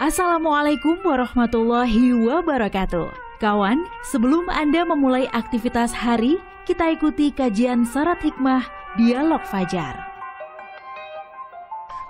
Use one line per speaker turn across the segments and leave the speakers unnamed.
Assalamualaikum warahmatullahi wabarakatuh. Kawan, sebelum Anda memulai aktivitas hari, kita ikuti kajian Syarat Hikmah Dialog Fajar.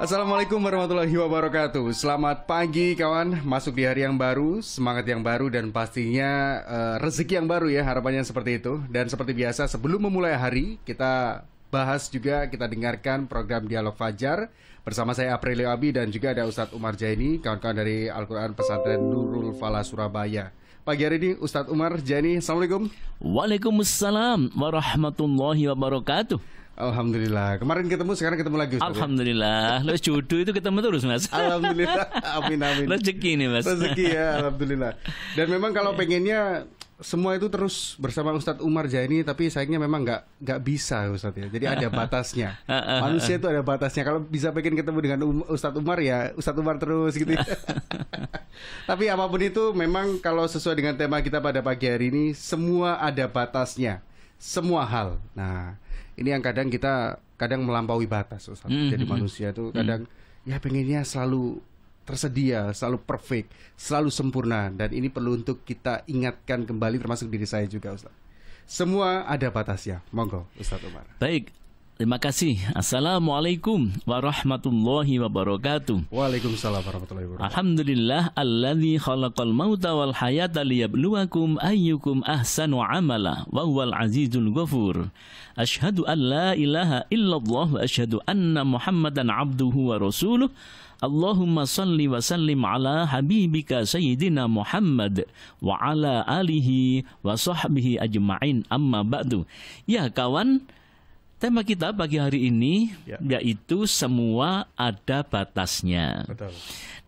Assalamualaikum warahmatullahi wabarakatuh. Selamat pagi kawan, masuk di hari yang baru, semangat yang baru dan pastinya rezeki yang baru ya, harapannya seperti itu. Dan seperti biasa sebelum memulai hari, kita bahas juga, kita dengarkan program Dialog Fajar. Bersama saya Aprilio Abi dan juga ada Ustadz Umar Jaini, kawan-kawan dari Al-Quran Pesantren Nurul Falah Surabaya. Pagi hari ini Ustadz Umar Jaini, Assalamualaikum.
Waalaikumsalam warahmatullahi wabarakatuh.
Alhamdulillah, kemarin ketemu, sekarang ketemu lagi Ustaz.
Alhamdulillah, lo jodoh itu ketemu terus mas.
Alhamdulillah, amin.
Rezeki nih mas.
Rezeki ya, alhamdulillah. Dan memang kalau pengennya semua itu terus bersama Ustadz Umar Jaini, tapi sayangnya memang nggak bisa Ustadz ya. Jadi ada batasnya. Manusia itu ada batasnya. Kalau bisa pengen ketemu dengan Ustadz Umar ya Ustadz Umar terus gitu. Tapi apapun itu, memang kalau sesuai dengan tema kita pada pagi hari ini, semua ada batasnya, semua hal. Nah, ini yang kita kadang melampaui batas Ustaz. Jadi manusia itu kadang ya pengennya selalu tersedia, selalu perfect, selalu sempurna. Dan ini perlu untuk kita ingatkan kembali, termasuk diri saya juga Ustaz. Semua ada batasnya. Monggo Ustaz Umar.
Baik, terima kasih. Assalamualaikum warahmatullahi wabarakatuh.
Waalaikumsalam warahmatullahi wabarakatuh.
Alhamdulillah alladzi khalaqal mauta wal hayata liyabluwakum ayyukum ahsanu amala wa huwal azizul ghafur. Asyhadu an la ilaha illallah wa asyhadu anna Muhammadan abduhu wa rasuluh. Allahumma salli wa sallim ala habibika sayyidina Muhammad wa ala alihi wa sahbihi ajma'in, amma ba'du. Ya kawan, tema kita pagi hari ini yaitu semua ada batasnya.
Betul.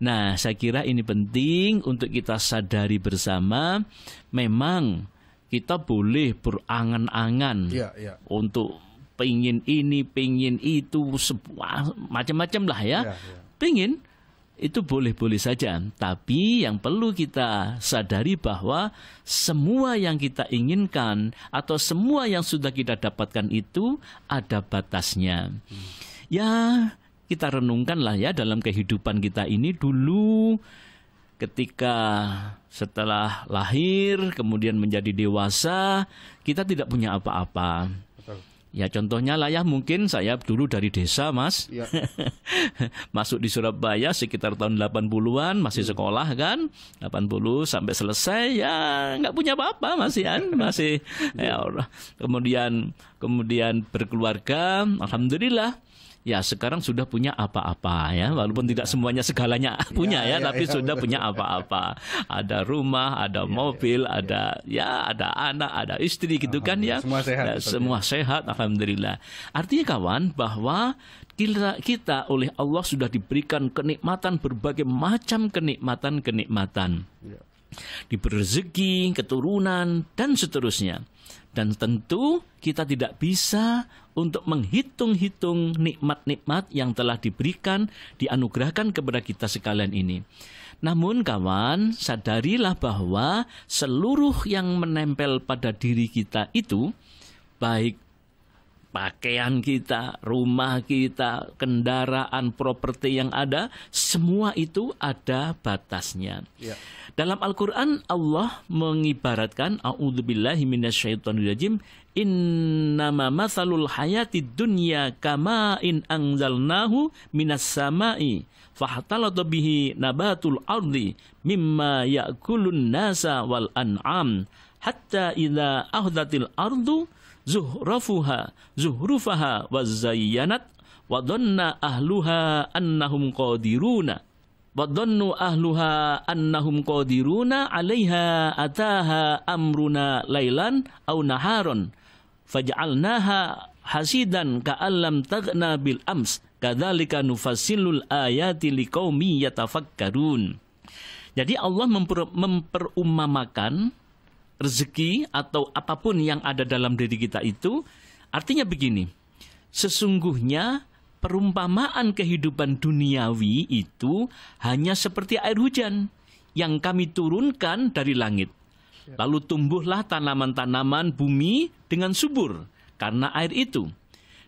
Nah, saya kira ini penting untuk kita sadari bersama. Memang kita boleh berangan-angan untuk pengen ini, pengen itu, macam-macam lah ya. Pengen itu boleh-boleh saja, tapi yang perlu kita sadari bahwa semua yang kita inginkan atau semua yang sudah kita dapatkan itu ada batasnya. Ya, kita renungkanlah ya dalam kehidupan kita ini dulu, ketika setelah lahir kemudian menjadi dewasa, kita tidak punya apa-apa. Ya contohnya lah ya, mungkin saya dulu dari desa mas, masuk di Surabaya sekitar tahun 80-an, masih sekolah kan, 80 sampai selesai ya nggak punya apa-apa masih ya Allah. Kemudian berkeluarga, alhamdulillah. Ya sekarang sudah punya apa-apa ya, walaupun tidak semuanya segalanya punya tapi sudah punya apa-apa. Ada rumah, ada mobil, ada anak, ada istri gitu kan ya.
Semua sehat.
Semua sehat, alhamdulillah. Artinya kawan bahwa kita oleh Allah sudah diberikan kenikmatan, berbagai macam kenikmatan. Diberi rezeki, keturunan dan seterusnya. Dan tentu kita tidak bisa untuk menghitung-hitung nikmat-nikmat yang telah diberikan, dianugerahkan kepada kita sekalian ini. Namun kawan, sadarilah bahwa seluruh yang menempel pada diri kita itu, baik pakaian kita, rumah kita, kendaraan, properti yang ada, semua itu ada batasnya. Dalam Al-Quran Allah mengibaratkan, a'udzubillahi minasyaitonirrajim, innama matsalul hayatid dunya kama in anzalnahu minas sama'i fahtalata bihi nabatul ardi mimma ya'kulun nasa wal an'am hatta idza ahdatil ardu zuhrufaha wa zayyanat wa dhanna ahluha annahum qadiruna wadhannu ahluha annahum qadiruna 'alaiha ataha amruna lailan aw naharon faj'alnaha hasidan ka'allam taghna bil ams kadzalika nufassilul ayati liqaumi yatafakkarun. Jadi Allah memperumpamakan rezeki atau apapun yang ada dalam diri kita itu, artinya begini, sesungguhnya perumpamaan kehidupan duniawi itu hanya seperti air hujan yang kami turunkan dari langit. Lalu tumbuhlah tanaman-tanaman bumi dengan subur karena air itu.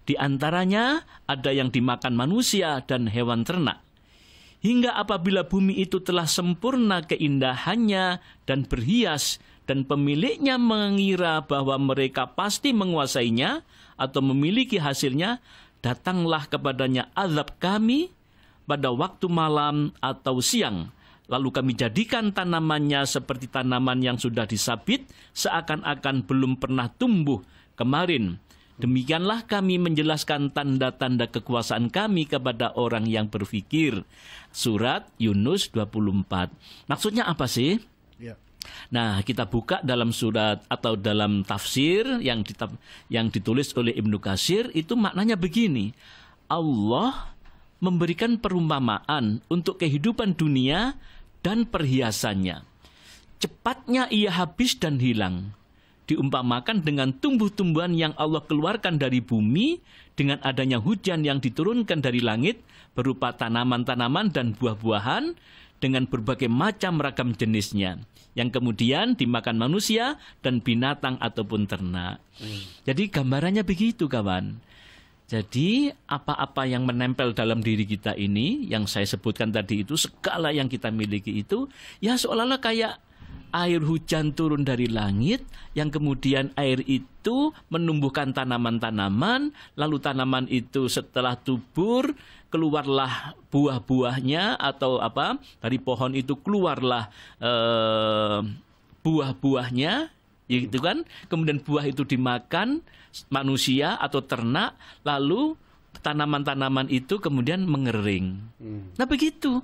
Di antaranya ada yang dimakan manusia dan hewan ternak. hingga apabila bumi itu telah sempurna keindahannya dan berhias, dan pemiliknya mengira bahwa mereka pasti menguasainya atau memiliki hasilnya, datanglah kepadanya azab kami pada waktu malam atau siang. Lalu kami jadikan tanamannya seperti tanaman yang sudah disabit, seakan-akan belum pernah tumbuh kemarin. Demikianlah kami menjelaskan tanda-tanda kekuasaan kami kepada orang yang berfikir. Surat Yunus 24. Maksudnya apa sih? Ya. Nah, kita buka dalam surat atau dalam tafsir yang ditulis oleh Ibnu Katsir, itu maknanya begini. Allah memberikan perumpamaan untuk kehidupan dunia dan perhiasannya. Cepatnya ia habis dan hilang. Diumpamakan dengan tumbuh-tumbuhan yang Allah keluarkan dari bumi dengan adanya hujan yang diturunkan dari langit berupa tanaman-tanaman dan buah-buahan dengan berbagai macam ragam jenisnya yang kemudian dimakan manusia dan binatang ataupun ternak. Jadi gambarannya begitu, kawan. Jadi apa-apa yang menempel dalam diri kita ini, yang saya sebutkan tadi itu, segala yang kita miliki itu, ya seolah-olah kayak air hujan turun dari langit, yang kemudian air itu menumbuhkan tanaman-tanaman, lalu tanaman itu setelah tubur, keluarlah buah-buahnya atau apa, dari pohon itu keluarlah buah-buahnya, gitu kan? Kemudian buah itu dimakan manusia atau ternak, lalu tanaman-tanaman itu kemudian mengering. Nah begitu,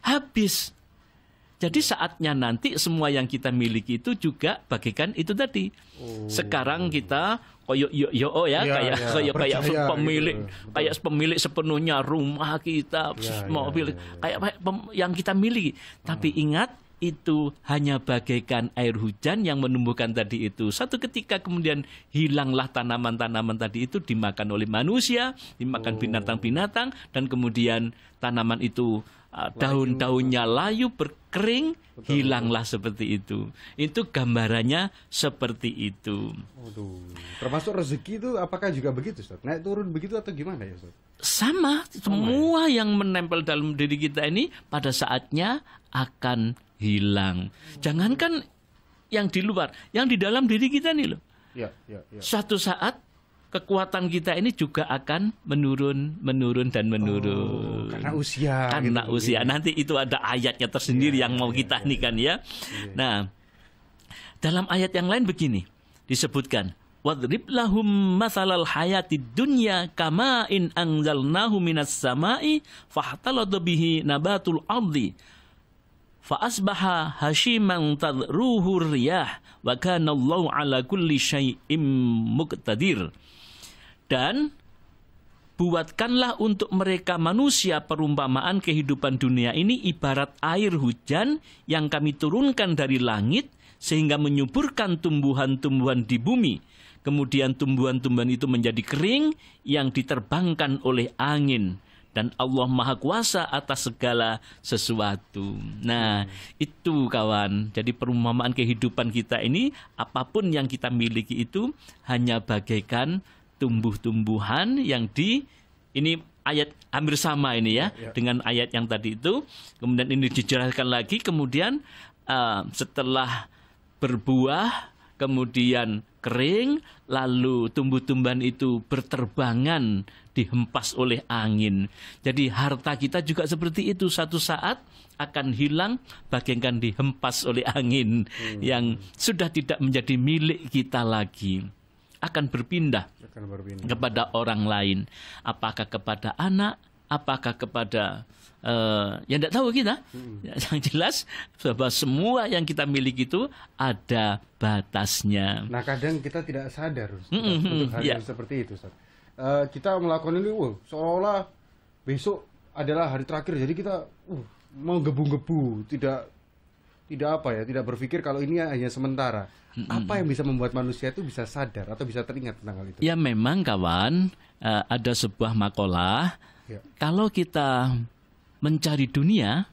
habis. Jadi saatnya nanti semua yang kita miliki itu juga bagikan itu tadi. Sekarang kita kayak pemilik sepenuhnya rumah kita, mobil, kayak yang kita miliki. Tapi ingat, itu hanya bagaikan air hujan yang menumbuhkan tadi itu. Satu ketika kemudian hilanglah tanaman-tanaman tadi itu, dimakan oleh manusia, dimakan binatang-binatang, dan kemudian tanaman itu daun-daunnya layu, berkering, hilanglah seperti itu. Itu gambarannya seperti itu.
Termasuk rezeki itu apakah juga begitu, Ustaz? Naik turun begitu atau gimana ya, Ustaz?
Sama, semua yang menempel dalam diri kita ini pada saatnya akan hilang. Jangankan yang di luar, yang di dalam diri kita nih loh. Suatu saat kekuatan kita ini juga akan menurun dan menurun.
Karena usia.
Karena gitu, usia. Nanti itu ada ayatnya tersendiri yang mau kita nih kan ya. Nah, dalam ayat yang lain begini disebutkan, wadrib lahum matsalal hayatid dunya kama in anzalnahu minas sama'i fahtalata bihi nabatul ardi fa asbaha hashiman tadruhu riyah wa kana Allahu ala kulli syai'im muqtadir. Dan buatkanlah untuk mereka manusia perumpamaan kehidupan dunia ini ibarat air hujan yang kami turunkan dari langit sehingga menyuburkan tumbuhan-tumbuhan di bumi. Kemudian tumbuhan-tumbuhan itu menjadi kering yang diterbangkan oleh angin. Dan Allah Maha Kuasa atas segala sesuatu. Nah, itu kawan. Jadi perumpamaan kehidupan kita ini, apapun yang kita miliki itu hanya bagaikan tumbuh-tumbuhan yang ini ayat hampir sama ini ya, dengan ayat yang tadi itu. Kemudian ini dijelaskan lagi, kemudian setelah berbuah, kemudian kering, lalu tumbuh-tumbuhan itu berterbangan, dihempas oleh angin. Jadi harta kita juga seperti itu, satu saat akan hilang bagaikan dihempas oleh angin yang sudah tidak menjadi milik kita lagi. Akan berpindah kepada orang lain. Apakah kepada anak, apakah kepada yang tidak tahu kita. Yang jelas bahwa semua yang kita miliki itu ada batasnya.
Nah, kadang kita tidak sadar untuk hal yang seperti itu, Ustaz. Kita melakukan ini seolah-olah besok adalah hari terakhir, jadi kita mau gebu-gebu, tidak berpikir kalau ini hanya sementara. Apa yang bisa membuat manusia itu bisa sadar atau bisa teringat tentang hal itu?
Ya memang kawan, ada sebuah makalah, kalau kita mencari dunia,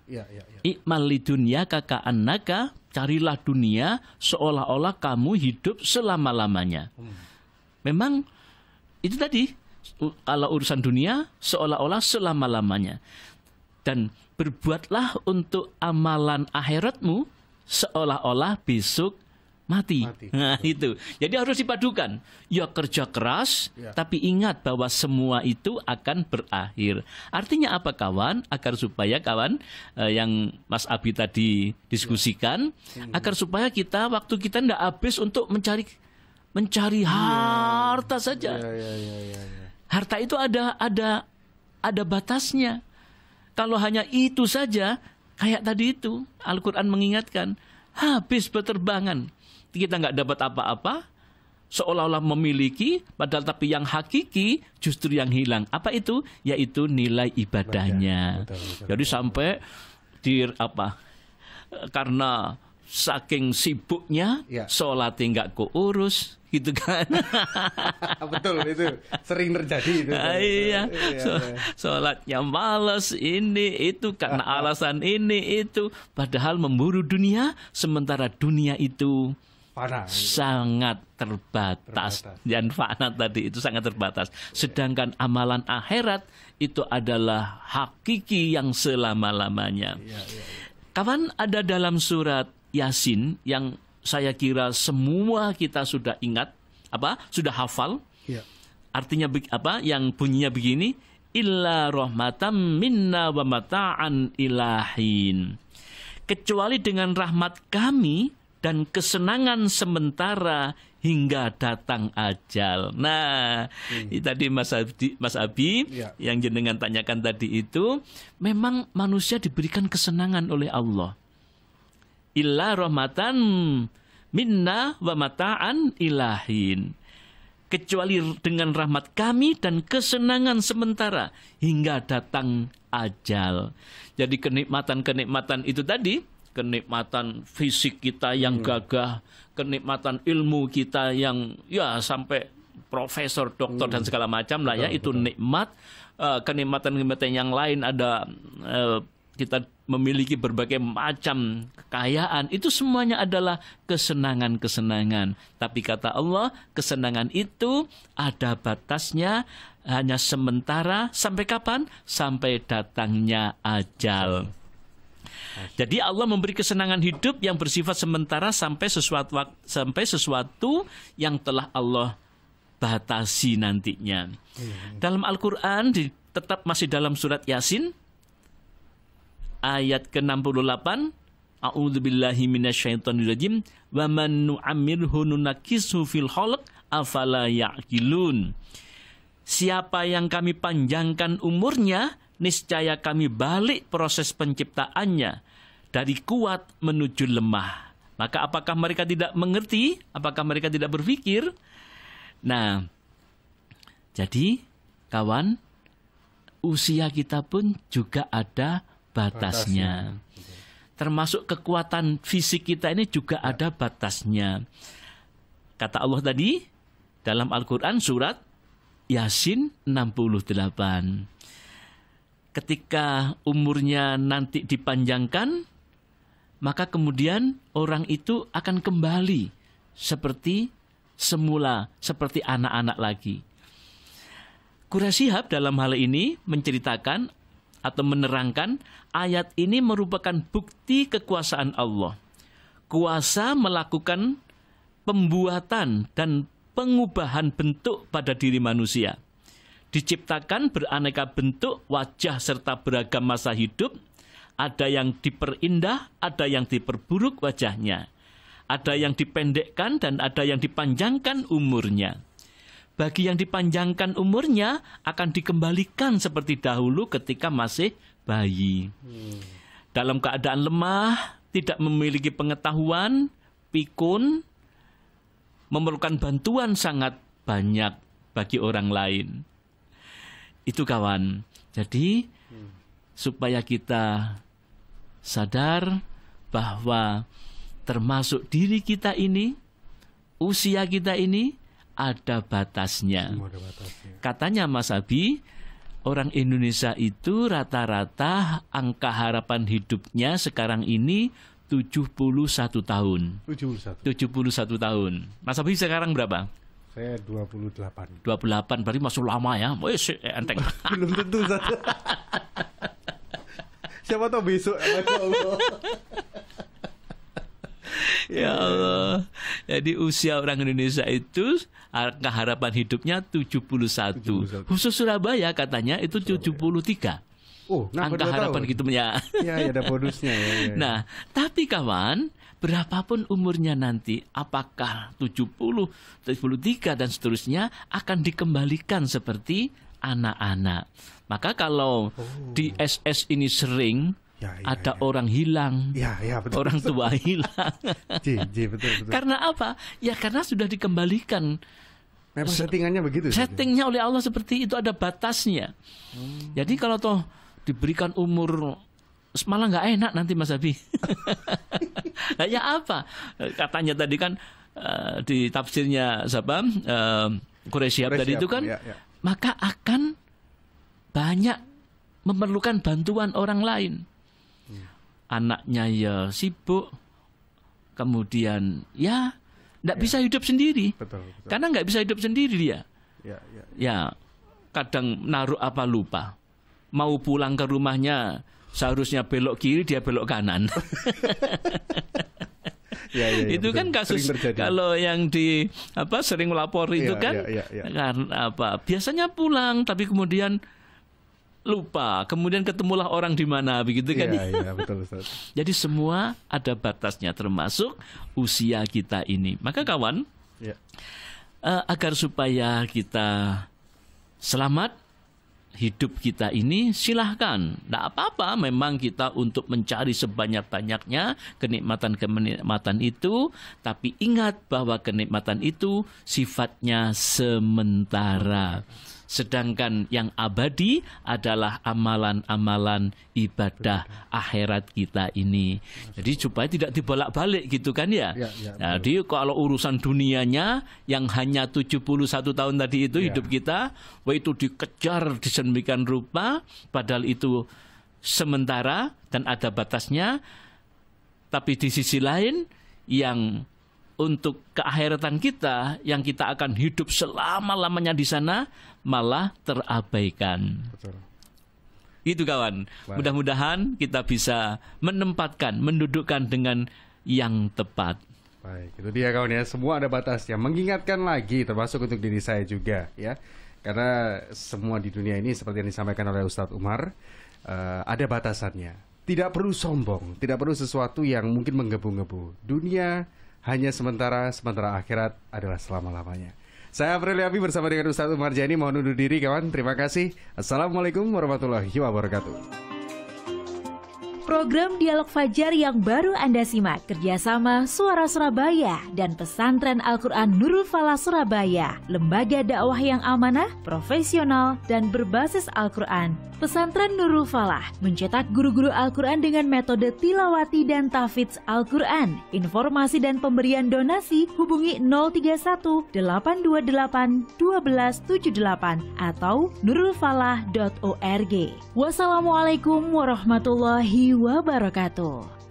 ikmal li dunya kaka'annaka, carilah dunia seolah-olah kamu hidup selama-lamanya. Memang itu tadi, kalau urusan dunia seolah-olah selama-lamanya. Dan berbuatlah untuk amalan akhiratmu seolah-olah besok mati. Nah, itu. Jadi harus dipadukan. Ya kerja keras, tapi ingat bahwa semua itu akan berakhir. Artinya apa kawan? Agar supaya kawan yang Mas Abi tadi diskusikan, agar supaya waktu kita tidak habis untuk mencari harta saja. Harta itu ada batasnya. Kalau hanya itu saja, kayak tadi itu Al-Quran mengingatkan, habis berterbangan. Kita nggak dapat apa-apa, seolah-olah memiliki, padahal tapi yang hakiki justru yang hilang. Apa itu? Yaitu nilai ibadahnya. Betul. Jadi sampai karena saking sibuknya, sholatnya nggak keurus, gitu kan?
Betul, itu sering terjadi itu.
Iya. Sholatnya malas, ini itu karena alasan ini itu, padahal memburu dunia, sementara dunia itu sangat terbatas. Dan fana tadi itu sangat terbatas. Sedangkan amalan akhirat itu adalah hakiki yang selama-lamanya. Kawan, ada dalam surat Yasin yang saya kira semua kita sudah ingat, sudah hafal. Artinya yang bunyinya begini, illa rahmatam minna wa mata'an ilahin. Kecuali dengan rahmat kami dan kesenangan sementara hingga datang ajal. Nah, tadi Mas Abi yang jenengan tanyakan tadi itu, memang manusia diberikan kesenangan oleh Allah. Illa rahmatan minna wa mata'an ilahin. Kecuali dengan rahmat kami dan kesenangan sementara hingga datang ajal. Jadi kenikmatan-kenikmatan itu tadi, kenikmatan fisik kita yang gagah, kenikmatan ilmu kita yang sampai profesor, doktor dan segala macam lah ya, itu nikmat. Kenikmatan-kenikmatan yang lain ada kita memiliki berbagai macam kekayaan, itu semuanya adalah kesenangan-kesenangan. Tapi kata Allah, kesenangan itu ada batasnya, hanya sementara. Sampai kapan? Sampai datangnya ajal. Jadi Allah memberi kesenangan hidup yang bersifat sementara sampai sesuatu yang telah Allah batasi nantinya. Dalam Al-Quran tetap masih dalam surat Yasin ayat ke-68, A'udzubillahi minasyaitonirrajim, wa man nu'ammirhu nunakishu fil khalq afala ya'qilun. Siapa yang kami panjangkan umurnya, niscaya kami balik proses penciptaannya dari kuat menuju lemah. Maka apakah mereka tidak mengerti? Apakah mereka tidak berpikir? Nah, jadi kawan, usia kita pun juga ada batasnya. Termasuk kekuatan fisik kita ini juga ada batasnya. Kata Allah tadi dalam Al-Quran surat Yasin 68. Ketika umurnya nanti dipanjangkan, maka kemudian orang itu akan kembali seperti semula, seperti anak-anak lagi. Quraisy Shihab dalam hal ini menceritakan atau menerangkan ayat ini merupakan bukti kekuasaan Allah. Kuasa melakukan pembuatan dan pengubahan bentuk pada diri manusia. Diciptakan beraneka bentuk, wajah serta beragam masa hidup. Ada yang diperindah, ada yang diperburuk wajahnya. Ada yang dipendekkan dan ada yang dipanjangkan umurnya. Bagi yang dipanjangkan umurnya akan dikembalikan seperti dahulu ketika masih bayi. Dalam keadaan lemah, tidak memiliki pengetahuan, pikun, memerlukan bantuan sangat banyak bagi orang lain. Itu kawan. Jadi supaya kita sadar bahwa termasuk diri kita ini, usia kita ini ada batasnya. Katanya Mas Abi, orang Indonesia itu rata-rata angka harapan hidupnya sekarang ini 71 tahun. 71 tahun. Mas Abi sekarang berapa?
Saya 28.
28, berarti masih lama ya. Enteng.
Belum tentu. Siapa tahu besok.
Ya Allah. Jadi usia orang Indonesia itu angka harapan hidupnya 71. Khusus Surabaya katanya itu 73.
Oh, nah,
angka harapan hidupnya.
Ya, ada bonusnya ya.
Nah, tapi kawan, berapapun umurnya nanti, apakah 70, 73 dan seterusnya akan dikembalikan seperti anak-anak. Maka kalau di SS ini sering ada orang hilang,
betul,
orang tua hilang.
Betul.
Karena apa? Ya karena sudah dikembalikan.
Memang settingannya begitu.
Settingnya oleh Allah seperti itu, ada batasnya. Jadi kalau toh diberikan umur malah nggak enak nanti Mas Abi. Nah, ya apa? Katanya tadi kan di tafsirnya siapa? Quraisyhab tadi itu kan, maka akan banyak memerlukan bantuan orang lain. Anaknya ya sibuk, kemudian ya nggak bisa hidup sendiri.
Betul.
Karena nggak bisa hidup sendiri dia. Ya, kadang naruh apa lupa. Mau pulang ke rumahnya seharusnya belok kiri, dia belok kanan. Itu betul. Kan kasus kalau yang di sering melapor itu kan karena apa? Biasanya pulang tapi kemudian lupa, kemudian ketemulah orang di mana begitu kan?
Iya, betul Ustaz.
Jadi semua ada batasnya termasuk usia kita ini. Maka kawan, agar supaya kita selamat hidup kita ini, silahkan. Tidak apa-apa memang kita untuk mencari sebanyak-banyaknya kenikmatan-kenikmatan itu. Tapi ingat bahwa kenikmatan itu sifatnya sementara. Sedangkan yang abadi adalah amalan-amalan ibadah akhirat kita ini. Jadi supaya tidak dibolak-balik gitu kan ya. Jadi kalau urusan dunianya yang hanya 71 tahun tadi itu hidup kita, itu dikejar sedemikian rupa, padahal itu sementara dan ada batasnya. Tapi di sisi lain yang untuk keakhiratan kita yang kita akan hidup selama-lamanya di sana malah terabaikan.
Betul.
Itu kawan. Baik. Mudah-mudahan kita bisa mendudukkan dengan yang tepat.
Baik, itu dia kawan ya. Semua ada batasnya. Mengingatkan lagi termasuk untuk diri saya juga ya. Karena semua di dunia ini seperti yang disampaikan oleh Ustadz Umar, ada batasannya. Tidak perlu sombong, tidak perlu sesuatu yang mungkin menggebu-gebu. Dunia hanya sementara akhirat adalah selama-lamanya. Saya April Abi bersama dengan Ustadz Umar Jaini mohon undur diri kawan. Terima kasih. Assalamualaikum warahmatullahi wabarakatuh.
Program Dialog Fajar yang baru Anda simak kerjasama Suara Surabaya dan Pesantren Al-Quran Nurul Falah Surabaya, lembaga dakwah yang amanah, profesional, dan berbasis Al-Quran. Pesantren Nurul Falah mencetak guru-guru Al-Quran dengan metode tilawati dan tahfidz Al-Quran. Informasi dan pemberian donasi hubungi 031 828 1278 atau nurulfalah.org. Wassalamualaikum warahmatullahi wabarakatuh.